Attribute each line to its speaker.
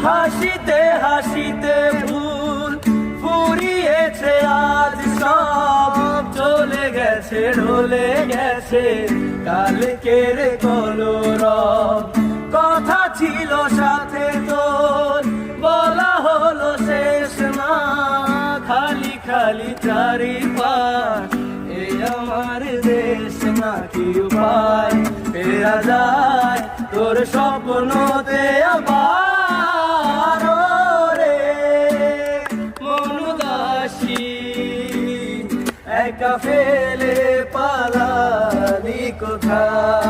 Speaker 1: হাসিতে হাসিতে ভুল ফুরিয়েছে আজ সব, চলে গেছে ঢলে গেছে কালকের কলরব। কথা ছিল সাথে তোর বলা হলো শেষ না, খালি খালি চারিপাশ এই আমার দেশ না, কি উপায় ফেরা যায় তোর স্বপ্নতে আবার রে মন উদাসী একা ফেলে পালালি কোথায়।